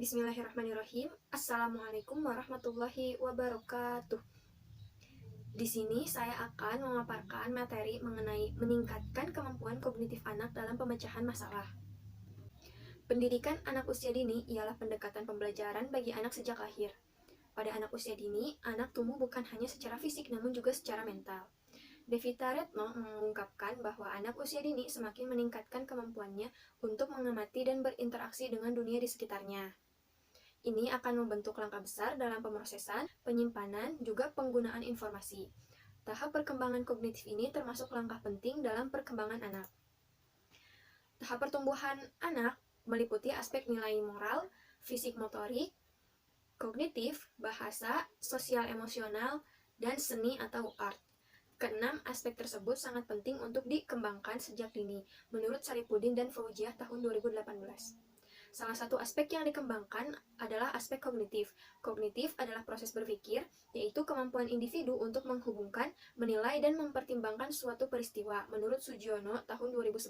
Bismillahirrahmanirrahim. Assalamualaikum warahmatullahi wabarakatuh. Di sini saya akan memaparkan materi mengenai meningkatkan kemampuan kognitif anak dalam pemecahan masalah. Pendidikan anak usia dini ialah pendekatan pembelajaran bagi anak sejak lahir. Pada anak usia dini, anak tumbuh bukan hanya secara fisik namun juga secara mental. Devita Retno mengungkapkan bahwa anak usia dini semakin meningkatkan kemampuannya untuk mengamati dan berinteraksi dengan dunia di sekitarnya. Ini akan membentuk langkah besar dalam pemrosesan, penyimpanan, juga penggunaan informasi. Tahap perkembangan kognitif ini termasuk langkah penting dalam perkembangan anak. Tahap pertumbuhan anak meliputi aspek nilai moral, fisik motorik, kognitif, bahasa, sosial emosional, dan seni atau art. Keenam aspek tersebut sangat penting untuk dikembangkan sejak dini, menurut Saripudin dan Fauziah tahun 2018. Salah satu aspek yang dikembangkan adalah aspek kognitif. Kognitif adalah proses berpikir, yaitu kemampuan individu untuk menghubungkan, menilai, dan mempertimbangkan suatu peristiwa, menurut Sugiono tahun 2011.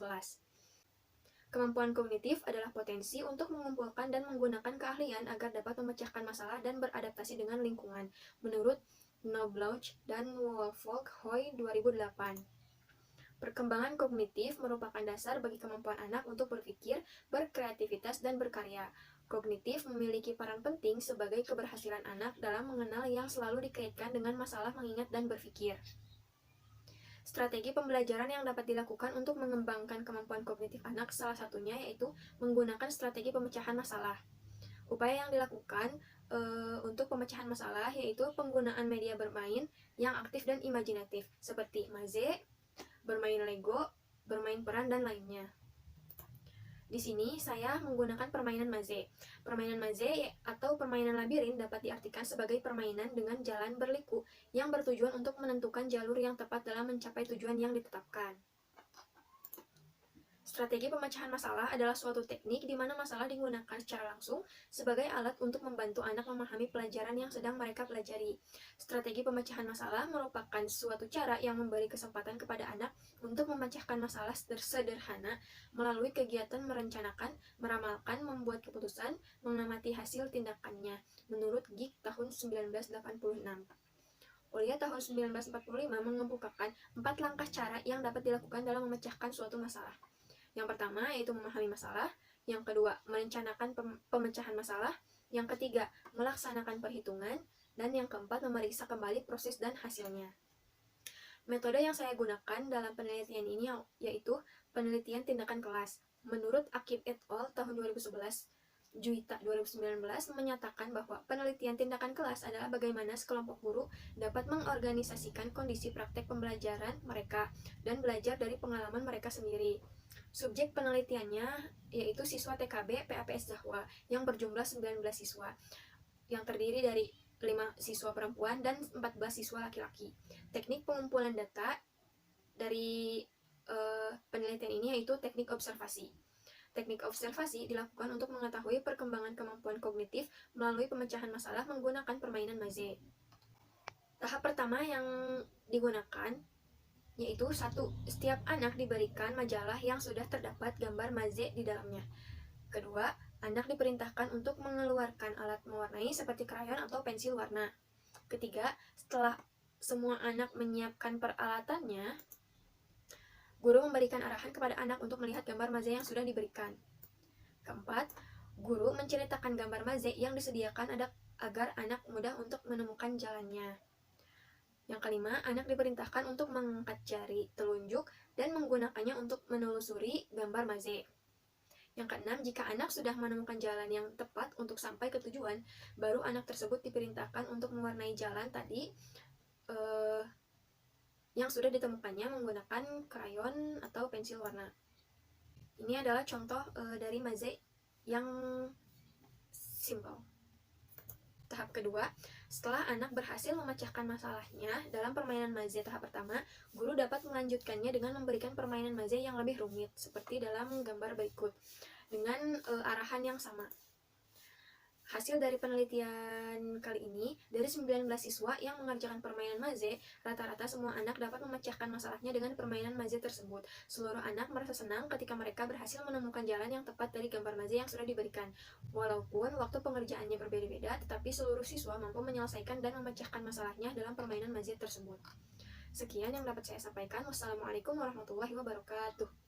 Kemampuan kognitif adalah potensi untuk mengumpulkan dan menggunakan keahlian agar dapat memecahkan masalah dan beradaptasi dengan lingkungan, menurut Knobloch dan Woolfolk Hoy 2008. Perkembangan kognitif merupakan dasar bagi kemampuan anak untuk berpikir, berkreativitas, dan berkarya. Kognitif memiliki peran penting sebagai keberhasilan anak dalam mengenal yang selalu dikaitkan dengan masalah mengingat dan berpikir. Strategi pembelajaran yang dapat dilakukan untuk mengembangkan kemampuan kognitif anak salah satunya yaitu menggunakan strategi pemecahan masalah. Upaya yang dilakukan untuk pemecahan masalah yaitu penggunaan media bermain yang aktif dan imajinatif seperti maze, bermain Lego, bermain peran, dan lainnya. Di sini saya menggunakan permainan maze. Permainan maze atau permainan labirin dapat diartikan sebagai permainan dengan jalan berliku yang bertujuan untuk menentukan jalur yang tepat dalam mencapai tujuan yang ditetapkan. Strategi pemecahan masalah adalah suatu teknik di mana masalah digunakan secara langsung sebagai alat untuk membantu anak memahami pelajaran yang sedang mereka pelajari. Strategi pemecahan masalah merupakan suatu cara yang memberi kesempatan kepada anak untuk memecahkan masalah sederhana melalui kegiatan merencanakan, meramalkan, membuat keputusan, mengamati hasil tindakannya, menurut Geek tahun 1986. Olia tahun 1945 mengemukakan 4 langkah cara yang dapat dilakukan dalam memecahkan suatu masalah. Yang pertama yaitu memahami masalah, yang kedua merencanakan pemecahan masalah, yang ketiga melaksanakan perhitungan, dan yang keempat memeriksa kembali proses dan hasilnya. Metode yang saya gunakan dalam penelitian ini yaitu penelitian tindakan kelas. Menurut Akib et al. Tahun 2011, Juwita 2019 menyatakan bahwa penelitian tindakan kelas adalah bagaimana sekelompok guru dapat mengorganisasikan kondisi praktek pembelajaran mereka dan belajar dari pengalaman mereka sendiri. Subjek penelitiannya yaitu siswa TKB PAPS Zahwa yang berjumlah 19 siswa, yang terdiri dari 5 siswa perempuan dan 14 siswa laki-laki. Teknik pengumpulan data dari penelitian ini yaitu teknik observasi. Teknik observasi dilakukan untuk mengetahui perkembangan kemampuan kognitif melalui pemecahan masalah menggunakan permainan maze. Tahap pertama yang digunakan yaitu 1. Setiap anak diberikan majalah yang sudah terdapat gambar maze di dalamnya. Kedua, anak diperintahkan untuk mengeluarkan alat mewarnai seperti krayon atau pensil warna. Ketiga, setelah semua anak menyiapkan peralatannya, guru memberikan arahan kepada anak untuk melihat gambar maze yang sudah diberikan. Keempat, guru menceritakan gambar maze yang disediakan agar anak mudah untuk menemukan jalannya. Yang kelima, anak diperintahkan untuk mengangkat jari telunjuk dan menggunakannya untuk menelusuri gambar maze. Yang keenam, jika anak sudah menemukan jalan yang tepat untuk sampai ke tujuan, baru anak tersebut diperintahkan untuk mewarnai jalan tadi yang sudah ditemukannya menggunakan krayon atau pensil warna. Ini adalah contoh dari maze yang simple. Tahap kedua, setelah anak berhasil memecahkan masalahnya dalam permainan maze tahap pertama, guru dapat melanjutkannya dengan memberikan permainan maze yang lebih rumit, seperti dalam gambar berikut, dengan arahan yang sama. Hasil dari penelitian kali ini, dari 19 siswa yang mengerjakan permainan maze, rata-rata semua anak dapat memecahkan masalahnya dengan permainan maze tersebut. Seluruh anak merasa senang ketika mereka berhasil menemukan jalan yang tepat dari gambar maze yang sudah diberikan. Walaupun waktu pengerjaannya berbeda-beda, tetapi seluruh siswa mampu menyelesaikan dan memecahkan masalahnya dalam permainan maze tersebut. Sekian yang dapat saya sampaikan. Wassalamualaikum warahmatullahi wabarakatuh.